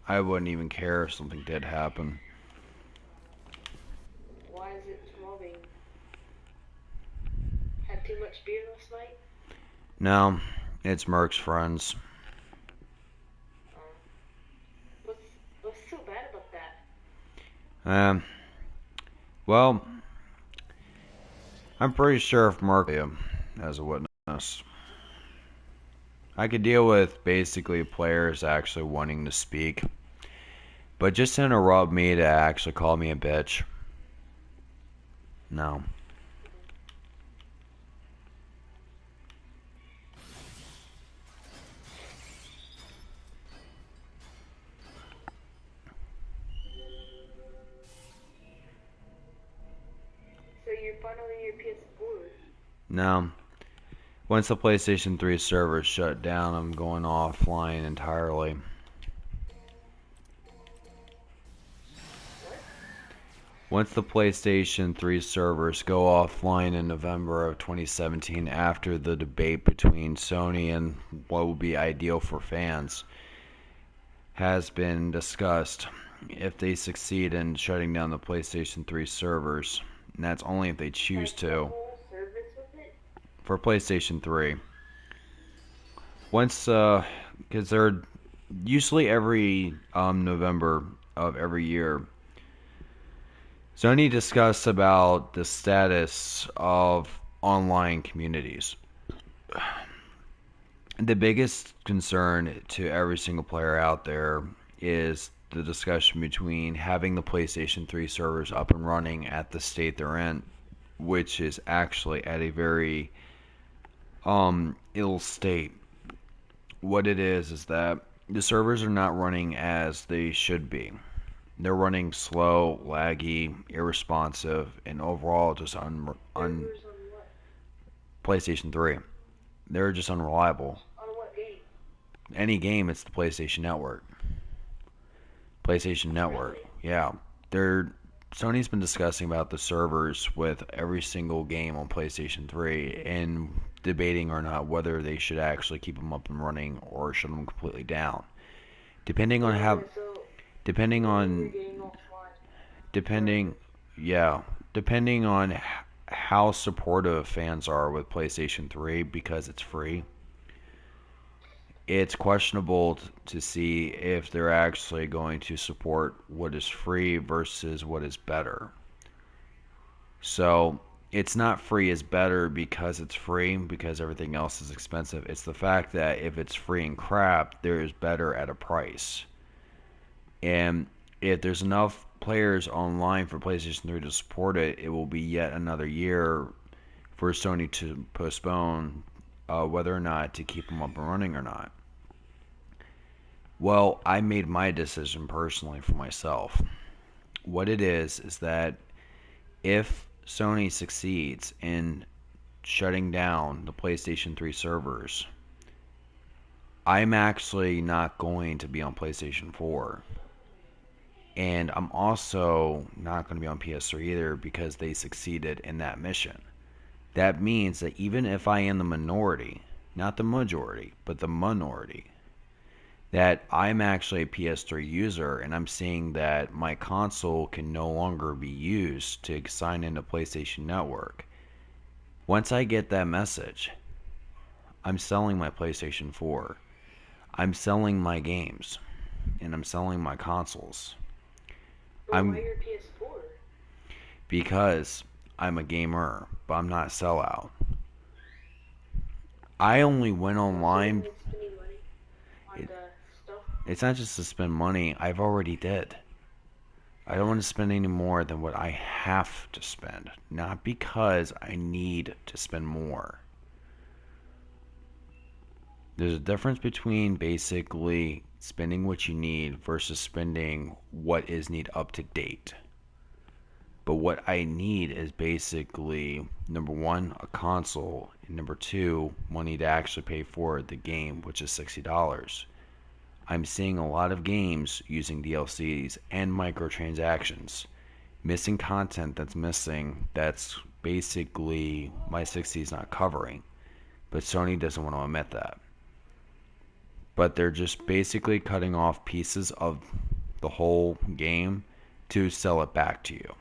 I wouldn't even care if something did happen. Why is it smoking? Had too much beer last night? No, it's Merck's friends. Uh, what's what's so bad about that? Um, well, I'm pretty sure if Merck as a witness, I could deal with basically players actually wanting to speak, but just to interrupt me to actually call me a bitch, no. So you're finally your PS4. No. Once the PlayStation 3 servers shut down, I'm going offline entirely. What? Once the PlayStation 3 servers go offline in November of 2017 after the debate between Sony and what would be ideal for fans has been discussed, if they succeed in shutting down the PlayStation 3 servers, and that's only if they choose Like the to, whole service with it? for PlayStation 3. Once, because they're usually every November of every year, Sony discussed about the status of online communities. The biggest concern to every single player out there is the discussion between having the PlayStation 3 servers up and running at the state they're in, which is actually at a very ill state. What it is that the servers are not running as they should be. They're running slow, laggy, irresponsive, and overall just on Servers on what? PlayStation 3. They're just unreliable. On what game? Any game, it's the PlayStation Network. PlayStation Network. Really? Yeah. They're Sony's been discussing about the servers with every single game on PlayStation 3 and debating or not whether they should actually keep them up and running or shut them completely down. Depending on how Okay, so depending you mean you're on getting offline depending forever? yeah, depending on how supportive fans are with PlayStation 3 because it's free, it's questionable to see if they're actually going to support what is free versus what is better. So it's not free is better because it's free, because everything else is expensive. It's the fact that if it's free and crap, there is better at a price. And if there's enough players online for PlayStation 3 to support it, it will be yet another year for Sony to postpone whether or not to keep them up and running or not. Well, I made my decision personally for myself. What it is that if Sony succeeds in shutting down the PlayStation 3 servers, I'm actually not going to be on PlayStation 4. And I'm also not going to be on PS3 either because they succeeded in that mission. That means that even if I am the minority, not the majority, but the minority, that I'm actually a PS3 user and I'm seeing that my console can no longer be used to sign into PlayStation Network. Once I get that message, I'm selling my PlayStation 4. I'm selling my games and I'm selling my consoles. But why I'm your PS4? because I'm a gamer, but I'm not a sellout. I only went So you don't online. like spending money on It, the stuff? it's not just to spend money. I've already did. I don't want to spend any more than what I have to spend, not because I need to spend more. There's a difference between basically spending what you need versus spending what is need up to date. But what I need is basically number one, a console, and number two, money to actually pay for the game, which is $60. I'm seeing a lot of games using DLCs and microtransactions, missing content that's basically my 60 is not covering. But Sony doesn't want to admit that. but they're just basically cutting off pieces of the whole game to sell it back to you.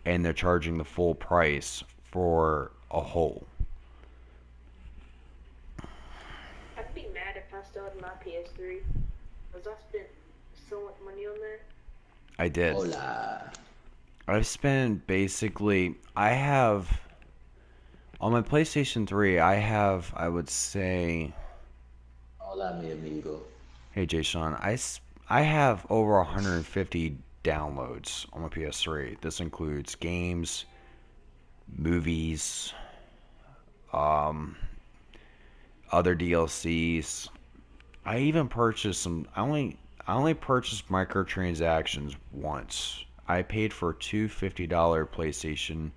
And they're charging the full price for a whole. I'd be mad if I still had my PS3, because I spent so much money on that. I did. Hola. I've spent basically, I have, on my PlayStation 3, I would say, Hola, mi amigo. hey Jay Sean, I have over 150 downloads on my PS3. This includes games, movies, um, other DLCs. I even purchased some. I only purchased microtransactions once. I paid for two $50 PlayStation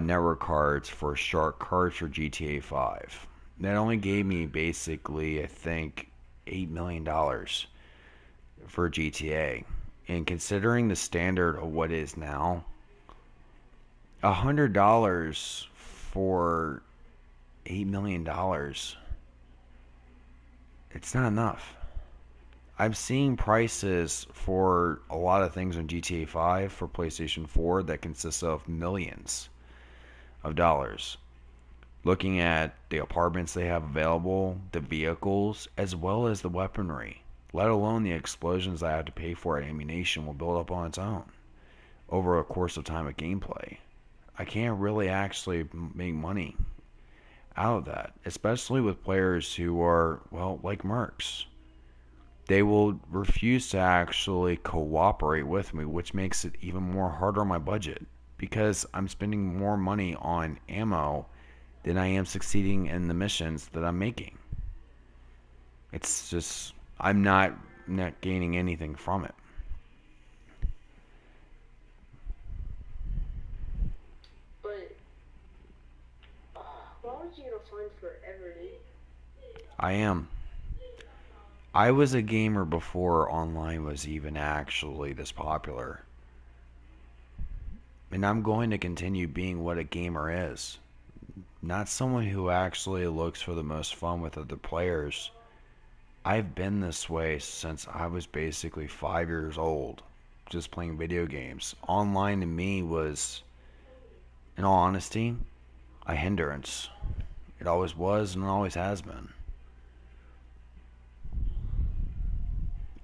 network cards for shark cards for GTA 5. That only gave me basically, I think, $8 million for GTA. And considering the standard of what it is now, $100 for $8 million, it's not enough. I'm seeing prices for a lot of things on GTA 5 for PlayStation 4 that consists of millions of dollars. Looking at the apartments they have available, the vehicles, as well as the weaponry, let alone the explosions I have to pay for at ammunition will build up on its own over a course of time of gameplay. I can't really actually make money out of that, especially with players who are, well, like mercs. They will refuse to actually cooperate with me, which makes it even more harder on my budget because I'm spending more money on ammo than I am succeeding in the missions that I'm making. It's just, I'm not gaining anything from it. But, why would you gonna find forever, dude? I am. I was a gamer before online was even actually this popular. And I'm going to continue being what a gamer is. Not someone who actually looks for the most fun with other players. I've been this way since I was basically 5 years old, just playing video games. Online to me was, in all honesty, a hindrance. It always was and always has been.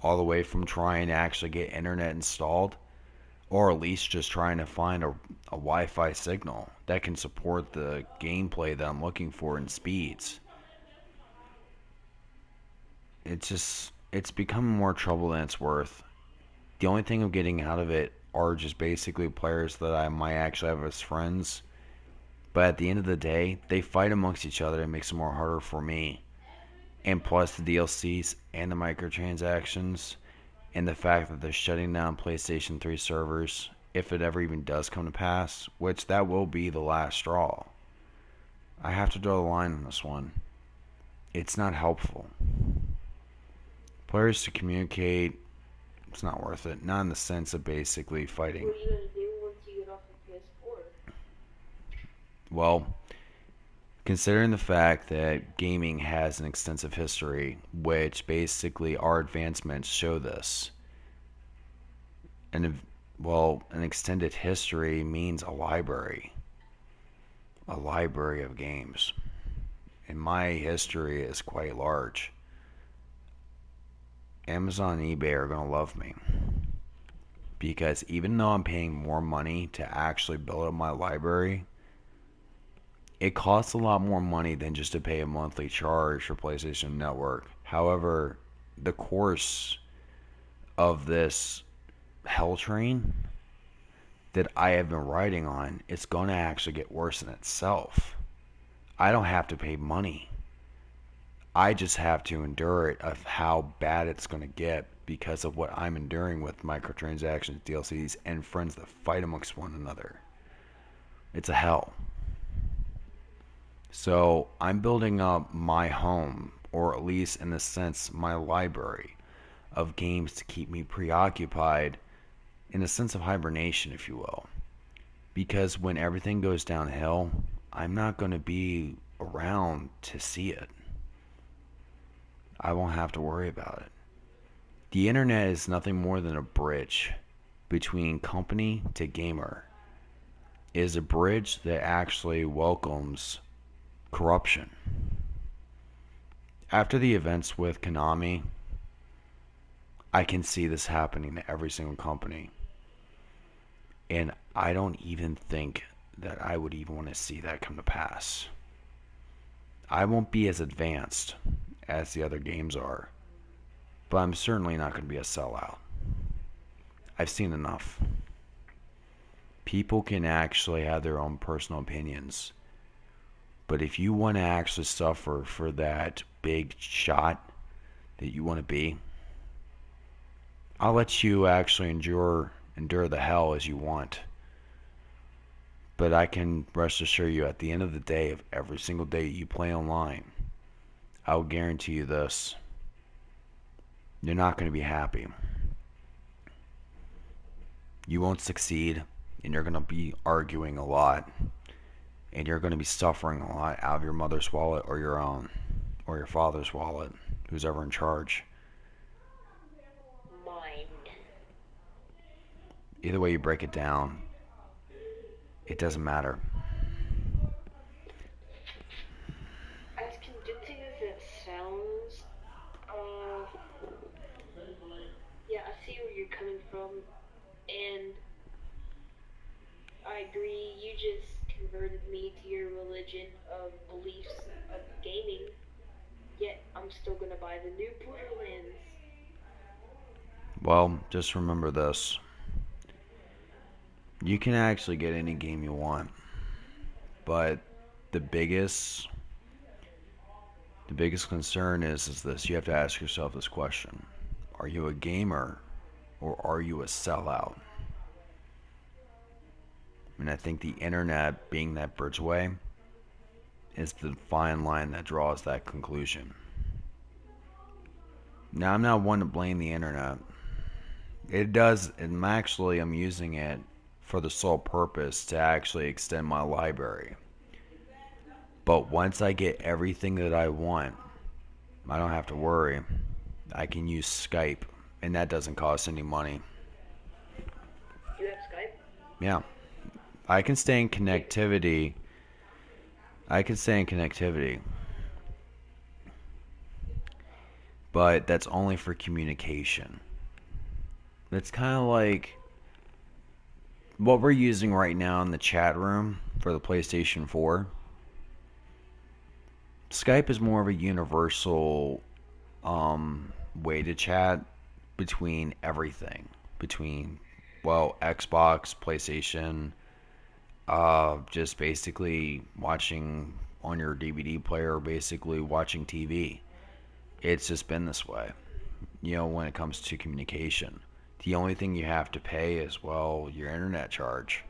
All the way from trying to actually get internet installed, or at least just trying to find a Wi-Fi signal that can support the gameplay that I'm looking for in speeds. It's becoming more trouble than it's worth. The only thing I'm getting out of it are just basically players that I might actually have as friends. But at the end of the day, they fight amongst each other. It makes it more harder for me. And plus the DLCs and the microtransactions and the fact that they're shutting down PlayStation 3 servers, if it ever even does come to pass, which that will be the last straw. I have to draw the line on this one. It's not helpful. Players to communicate, it's not worth it. Not in the sense of basically fighting. What are you gonna do once you get off of PS4? Well, considering the fact that gaming has an extensive history, which basically our advancements show this, and well, an extended history means a library of games. And my history is quite large. Amazon and eBay are going to love me. Because even though I'm paying more money to actually build up my library, it costs a lot more money than just to pay a monthly charge for PlayStation Network. However, the course of this hell train that I have been riding on, it's going to actually get worse in itself. I don't have to pay money. I just have to endure it of how bad it's going to get because of what I'm enduring with microtransactions, DLCs, and friends that fight amongst one another. It's a hell. So I'm building up my home, or at least in a sense, my library of games to keep me preoccupied in a sense of hibernation, if you will. Because when everything goes downhill, I'm not going to be around to see it. I won't have to worry about it. The internet is nothing more than a bridge between company to gamer. It is a bridge that actually welcomes corruption. After the events with Konami, I can see this happening to every single company. And I don't even think that I would even want to see that come to pass. I won't be as advanced as the other games are, but I'm certainly not going to be a sellout. I've seen enough. People can actually have their own personal opinions, but if you want to actually suffer for that big shot that you want to be, I'll let you actually endure the hell as you want. But I can rest assure you, at the end of the day, of every single day you play online, I'll guarantee you this: you're not going to be happy. You won't succeed, and you're going to be arguing a lot, and you're going to be suffering a lot out of your mother's wallet or your own, or your father's wallet, who's ever in charge. Mind. Either way you break it down, it doesn't matter. As convincing as it sounds, uh, yeah, I see where you're coming from, and I agree. You just converted me to your religion of beliefs of gaming. Yet I'm still gonna buy the new Borderlands. Well, just remember this. You can actually get any game you want, but the biggest the biggest concern is this: you have to ask yourself this question. Are you a gamer or are you a sellout? And I think the internet, being that bridgeway, is the fine line that draws that conclusion. Now, I'm not one to blame the internet. It does, and actually, I'm using it for the sole purpose to actually extend my library. But once I get everything that I want, I don't have to worry. I can use Skype, and that doesn't cost any money. You have Skype? Yeah, I can stay in connectivity. I can stay in connectivity, but that's only for communication. It's kind of like what we're using right now in the chat room for the PlayStation 4. Skype is more of a universal way to chat between everything. Between, well, Xbox, PlayStation, just basically watching on your DVD player, basically watching TV. It's just been this way, when it comes to communication. The only thing you have to pay is, well, your internet charge.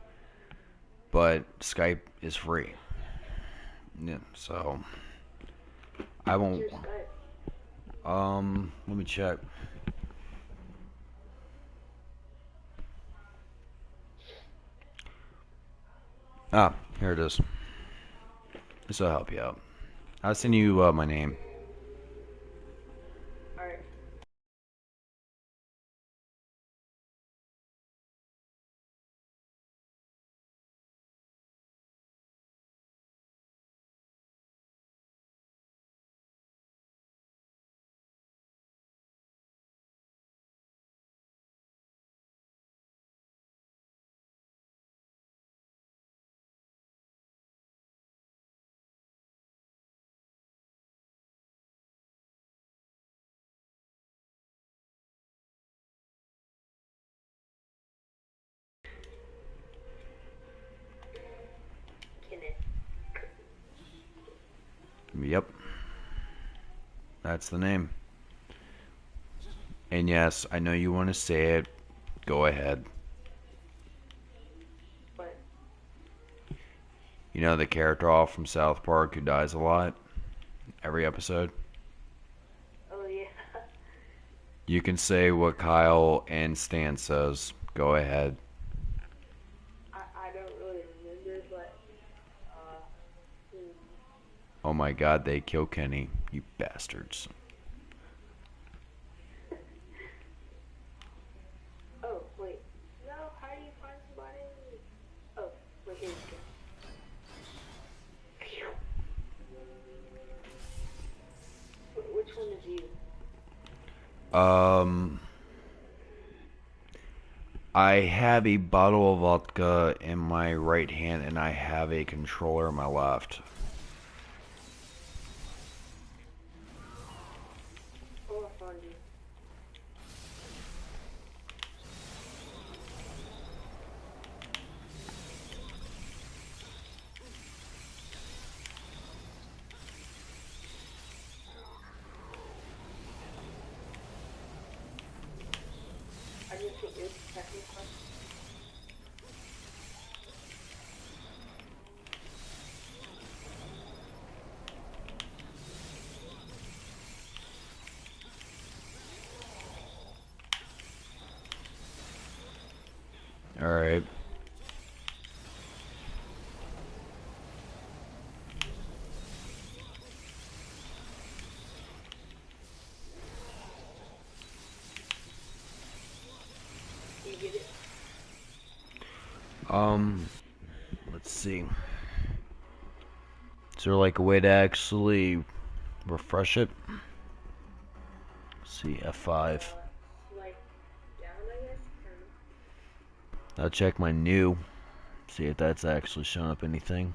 But Skype is free. Yeah, so I What's won't. your Skype? Let me check. Ah, here it is. This will help you out. I'll send you my name. Alright. Kenneth. Yep, that's the name. And yes, I know you want to say it. Go ahead. But, You know the character off from South Park who dies a lot? Every episode? oh yeah. You can say what Kyle and Stan says. Go ahead. I don't really remember, but, hmm. Oh my god, they kill Kenny. You bastards. Um, I have a bottle of vodka in my right hand and I have a controller in my left. Oh, I found you. I just hit your second quest. Alright. You get it? Let's see. Is there like a way to actually refresh it? Let's see, F5. Like, down, I guess? I'll check my new. See if that's actually showing up anything.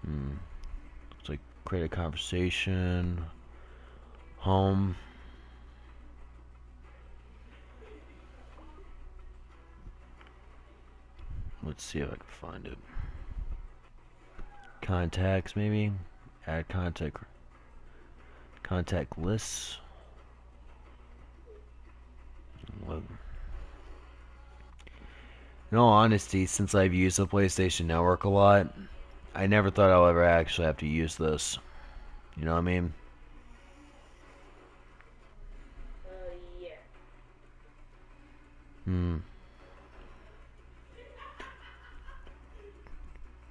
Looks like create a conversation. Home. Let's see if I can find it. Contacts, maybe? Add contact lists. Look. In all honesty, since I've used the PlayStation Network a lot, I never thought I'll ever actually have to use this. You know what I mean? Yeah.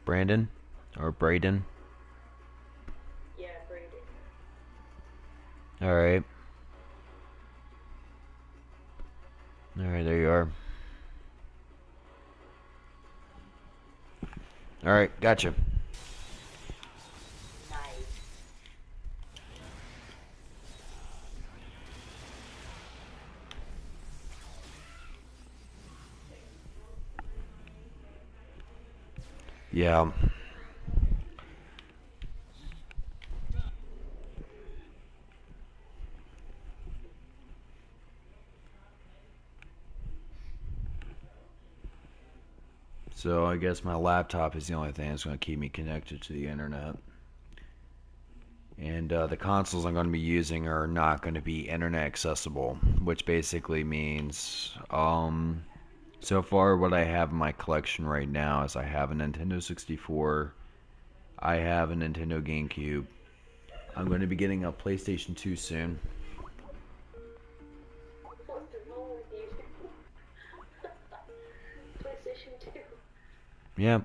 Brandon? Or Braden? Yeah, Brandon. Alright. Alright, there you are. Alright, gotcha. Nice. Yeah. So I guess my laptop is the only thing that's going to keep me connected to the internet. And the consoles I'm going to be using are not going to be internet accessible, which basically means, so far what I have in my collection right now is I have a Nintendo 64, I have a Nintendo GameCube, I'm going to be getting a PlayStation 2 soon. What's wrong with you? PlayStation 2. Yep,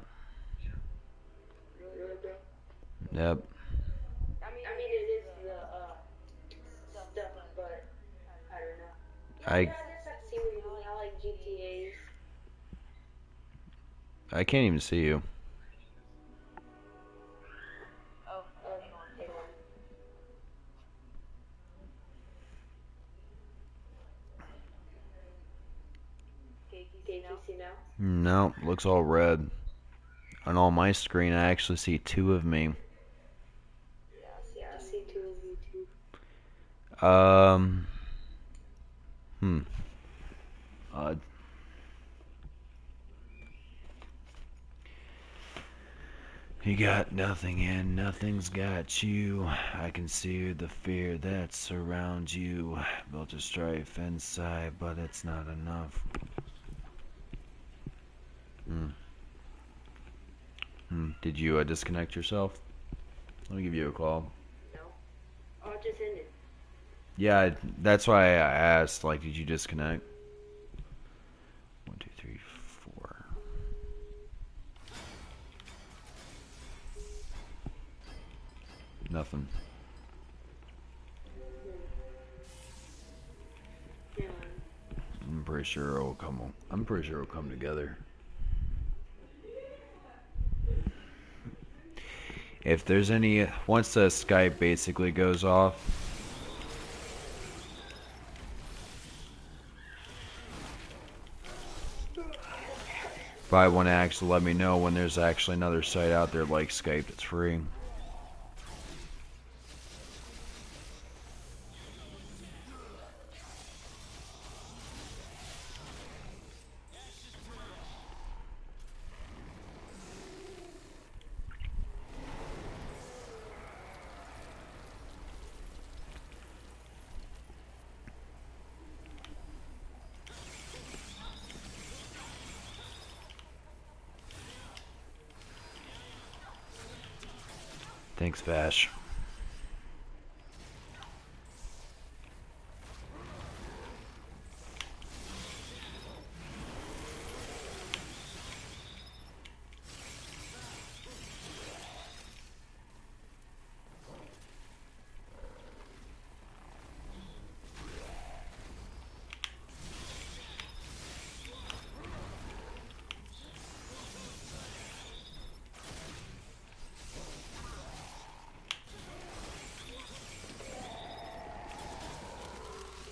Really, bro? yep. I mean, it is the, stuff, but I don't know. I Yeah, I guess I've seen it. I like GTAs. I can't even see you. Oh, hang on. Okay, can you see now? No, looks all red. On all my screen, I actually see two of me. Yeah, I see two of you too. Um, hmm. Odd. You got nothing and nothing's got you. I can see the fear that surrounds you. Built a strife inside, but it's not enough. Did you disconnect yourself? Let me give you a call. No. Oh, it just ended. Yeah, that's why I asked. Like, did you disconnect? 1, 2, 3, 4. Nothing. Yeah. I'm pretty sure it'll come. I'm pretty sure it'll come together. If there's any, once the Skype basically goes off, probably want to actually let me know when there's actually another site out there like Skype that's free. Thanks, Vash.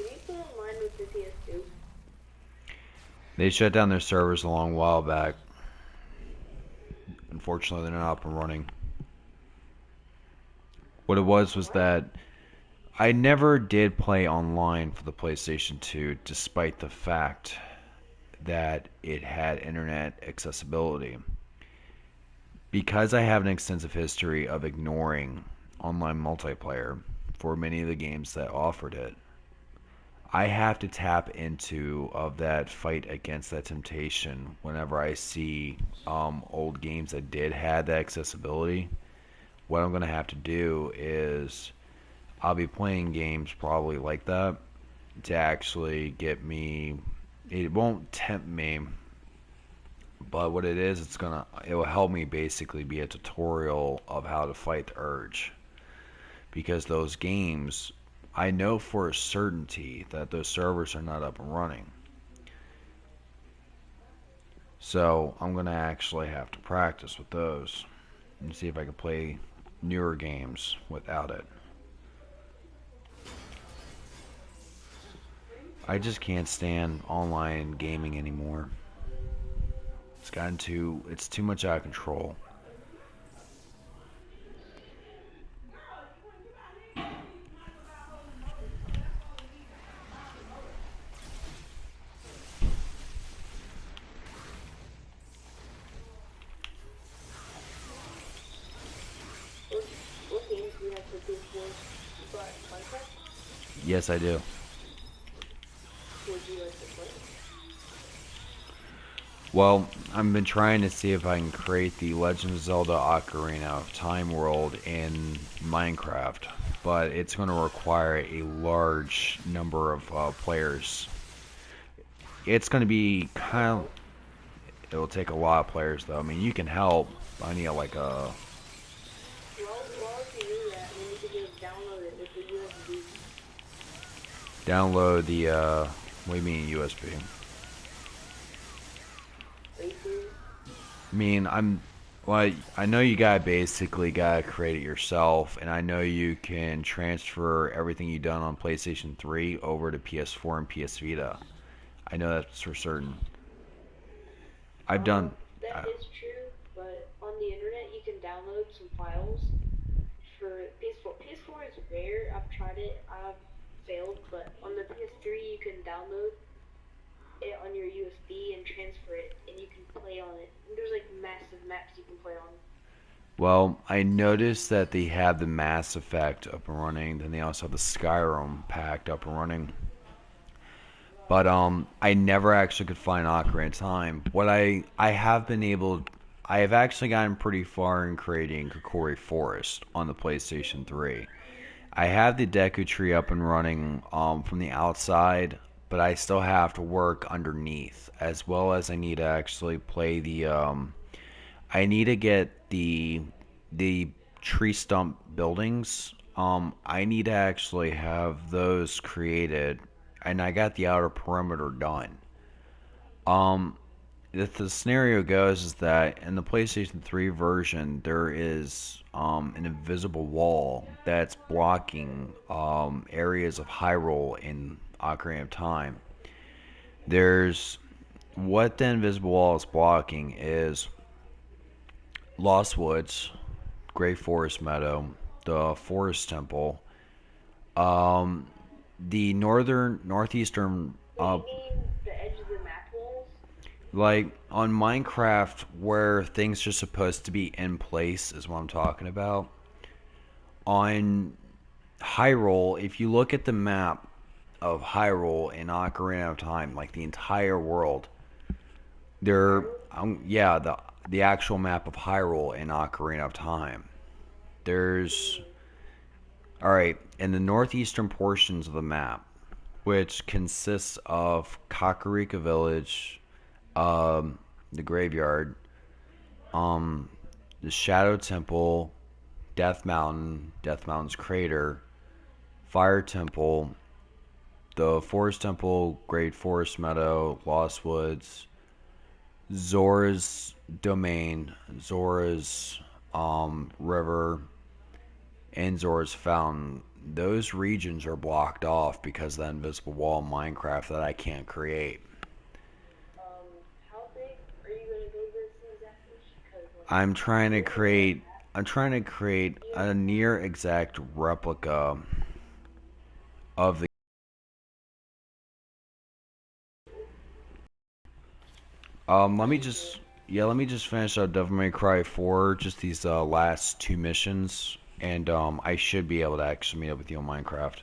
Can you put online with the PS2? They shut down their servers a long while back. Unfortunately, they're not up and running. What it was that I never did play online for the PlayStation 2, despite the fact that it had internet accessibility. Because I have an extensive history of ignoring online multiplayer for many of the games that offered it, I have to tap into of that fight against that temptation whenever I see old games that did have that accessibility. What I'm going to have to do is I'll be playing games probably like that to actually get me. It won't tempt me, but what it is, it will help me basically be a tutorial of how to fight the urge. Because those games, I know for a certainty that those servers are not up and running. So I'm gonna actually have to practice with those and see if I can play newer games without it. I just can't stand online gaming anymore. It's too much out of control. What games do you have for PS4? You bought Minecraft? Yes, I do. Would you like to play? Well, I've been trying to see if I can create the Legend of Zelda Ocarina of Time world in Minecraft, but it's going to require a large number of players. It's going to be it'll take a lot of players though. I mean, you can help. I need like a Well, if you do that, then you could just download it with the USB. download the what do you mean USB? Are you serious? I mean, I know you gotta create it yourself, and I know you can transfer everything you've done on PlayStation 3 over to PS4 and PS Vita. I know that's for certain. I've done. That is true, but on the internet you can download some files for PS4. PS4 is rare. I've tried it. I've failed, but on the PS3 you can download it on your USB and transfer it, and you can play on it. And there's like massive maps you can play on. Well, I noticed that they have the Mass Effect up and running, then they also have the Skyrim pack up and running. But I never actually could find Ocarina of Time. I have actually gotten pretty far in creating Kokori Forest on the PlayStation 3. I have the Deku Tree up and running from the outside, but I still have to work underneath, as well as I need to actually play the I need to get the tree stump buildings. I need to actually have those created, and I got the outer perimeter done. Um, if the scenario goes is that in the PlayStation 3 version there is an invisible wall that's blocking areas of Hyrule in Ocarina of Time. There's what the invisible wall is blocking is Lost Woods, Great Forest Meadow, the Forest Temple, um, the northeastern Wait, you mean the edge of the map walls? like on Minecraft where things are supposed to be in place is what I'm talking about. On Hyrule, if you look at the map of Hyrule in Ocarina of Time, like the entire world, there, Hyrule? yeah, the actual map of Hyrule in Ocarina of Time. There's Hmm. all right in the northeastern portions of the map, which consists of Kakarika Village, um, the graveyard, um, the Shadow Temple, Death Mountain's crater, Fire Temple, the Forest Temple, Great Forest Meadow, Lost Woods, Zora's Domain, Zora's River, and Zora's Fountain. Those regions are blocked off because of that invisible wall in Minecraft that I can't create. How big are you gonna build this exactly? Because like, I'm trying to looking at create I'm trying to create you, a near exact replica of the let me just yeah, let me just finish up Devil May Cry 4, just these last two missions, and I should be able to actually meet up with you on Minecraft.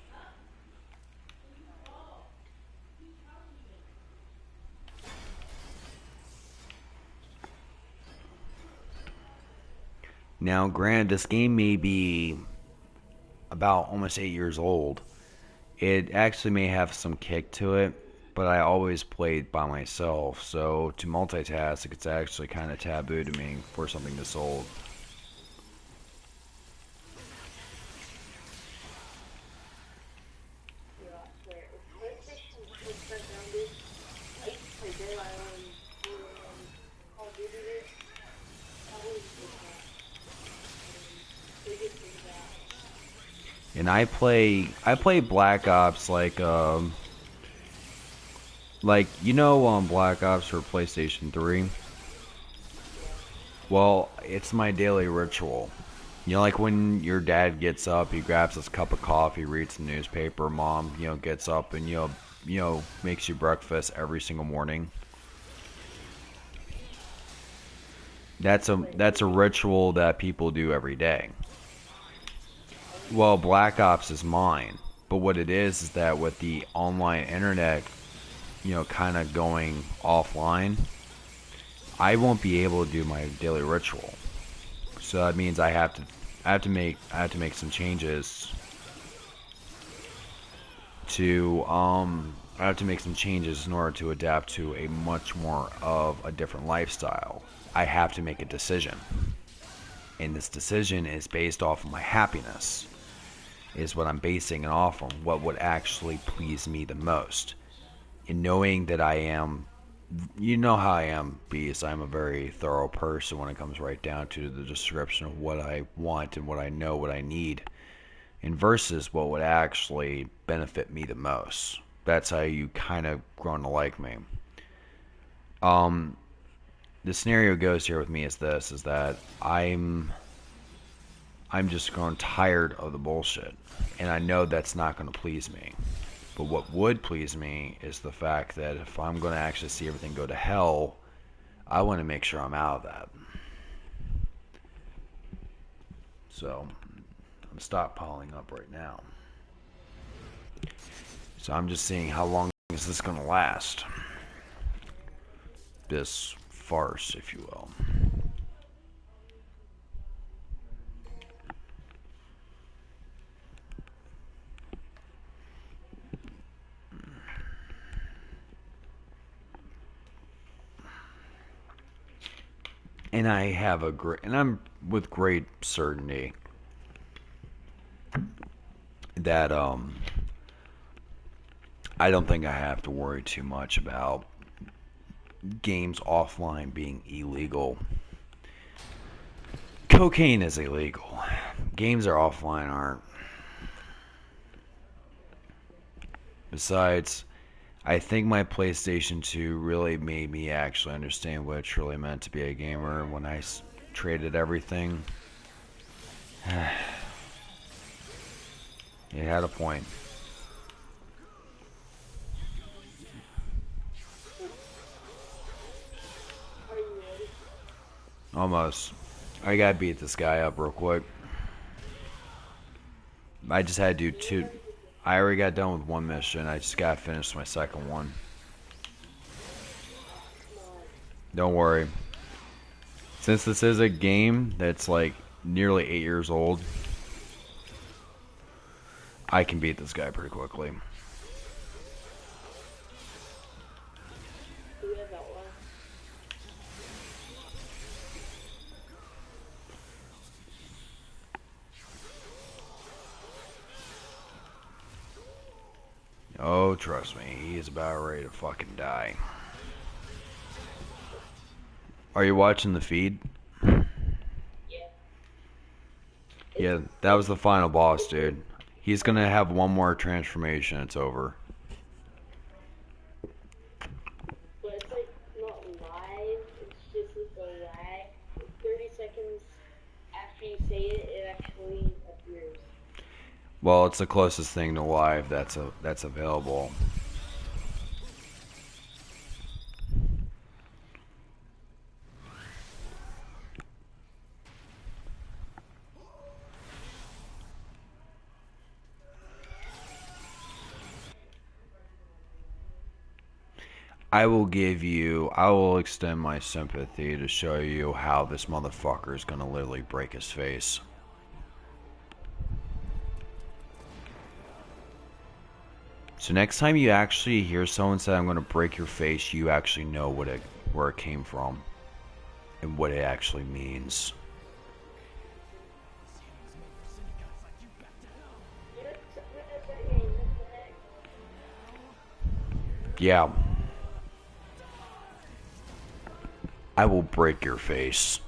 Now, granted, this game may be about almost 8 years old. It actually may have some kick to it, but I always played by myself, so to multitask, it's actually kind of taboo to me for something this old. I swear, if PlayStation was shut down, dude, I used to play Dead Island, Borderlands, Call of Duty, dude. That was like my biggest thing that. And I play Black Ops like Black Ops for PlayStation 3. Yeah. Well, it's my daily ritual. Like when your dad gets up, he grabs his cup of coffee, reads the newspaper. Mom, gets up and makes you breakfast every single morning. But That's did a you? ritual that people do every day. Oh, Well, Black Ops is mine, but what it is that with the online internet, kind of going offline, I won't be able to do my daily ritual. So that means I have to make some changes to I have to make some changes in order to adapt to a much more of a different lifestyle. I have to make a decision. And this decision is based off of my happiness. Is what I'm basing it off on what would actually please me the most. And knowing that I am you know how I am, Beast. I'm a very thorough person when it comes right down to the description of what I want and what I know, what I need, and versus what would actually benefit me the most. That's how you kind of grown to like me. Um, the scenario goes here with me is this: is that I'm just growing tired of the bullshit, and I know that's not going to please me. But what would please me is the fact that if I'm going to actually see everything go to hell, I want to make sure I'm out of that. So I'm stockpiling up right now. So I'm just seeing how long is this going to last. This farce, if you will. And I have a great, and I'm with great certainty that I don't think I have to worry too much about games offline being illegal. Cocaine is illegal. Games are offline aren't. Besides, I think my PlayStation 2 really made me actually understand what it truly meant to be a gamer when I traded everything. It had a point. Are you ready? Almost. I gotta beat this guy up real quick. I just had to do two. I already got done with one mission. I just gotta finish my second one. Come on. Don't worry. Since this is a game that's like nearly 8 years old, I can beat this guy pretty quickly. Do we have that one? Oh, trust me, he is about ready to fucking die. Are you watching the feed? Yeah. Yeah, that was the final boss, dude. He's gonna have one more transformation, it's over. But it's like not live, it's just with a lag. 30 seconds after you say it, it actually appears. Well, it's the closest thing to live that's available. I will extend my sympathy to show you how this motherfucker is gonna literally break his face. So next time you actually hear someone say, "I'm gonna break your face," you actually know where it came from and what it actually means. Yeah. I will break your face.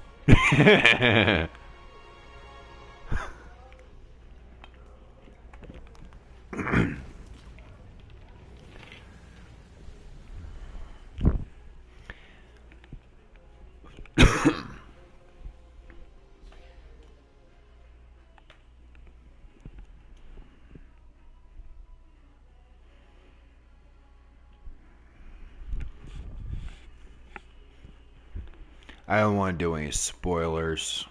I don't want to do any spoilers.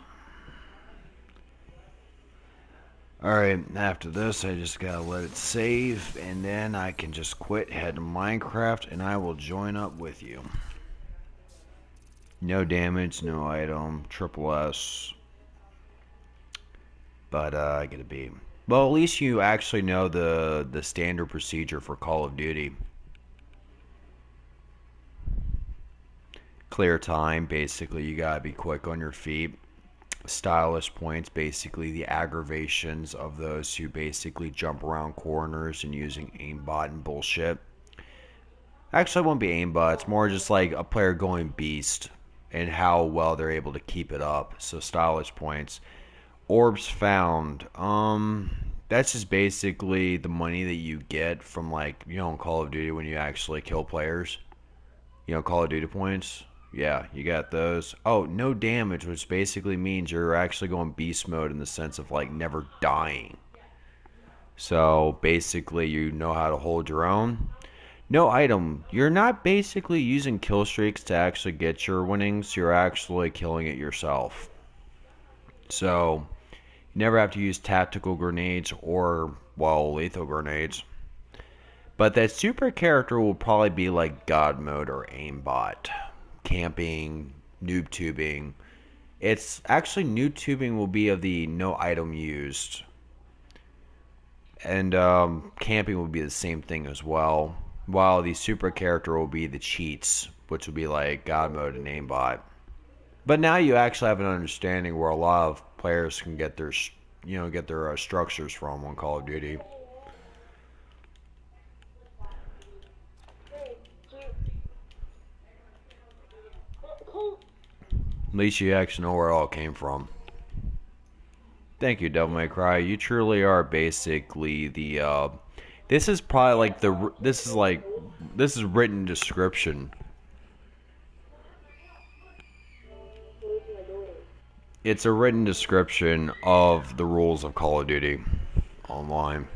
Alright, after this, I just gotta let it save, and then I can just quit, head to Minecraft, and I will join up with you. No damage, no item, triple S. But, I gotta be. Well, at least you actually know the standard procedure for Call of Duty. Clear time, basically, you gotta be quick on your feet. Stylish points, basically the aggravations of those who basically jump around corners and using aimbot and bullshit. Actually, it won't be aimbot, it's more just like a player going beast and how well they're able to keep it up. So stylish points. Orbs found. That's just basically the money that you get from, like, you know, in Call of Duty when you actually kill players. You know, Call of Duty points. Yeah, you got those. Oh, no damage, which basically means you're actually going beast mode in the sense of, like, never dying. So basically you know how to hold your own. No item. You're not basically using kill streaks to actually get your winnings. You're actually killing it yourself. So you never have to use tactical grenades or, well, lethal grenades. But that super character will probably be like God mode or aimbot. Camping, noob tubing. It's actually noob tubing will be of the no item used. And camping will be the same thing as well. While the super character will be the cheats, which will be like God mode and aimbot. But now you actually have an understanding where a lot of players can get their, structures from on Call of Duty. At least you actually know where it all came from. Thank you, Devil May Cry. You truly are basically the. This is probably like the. This is written description. Close my door. It's a written description of the rules of Call of Duty online.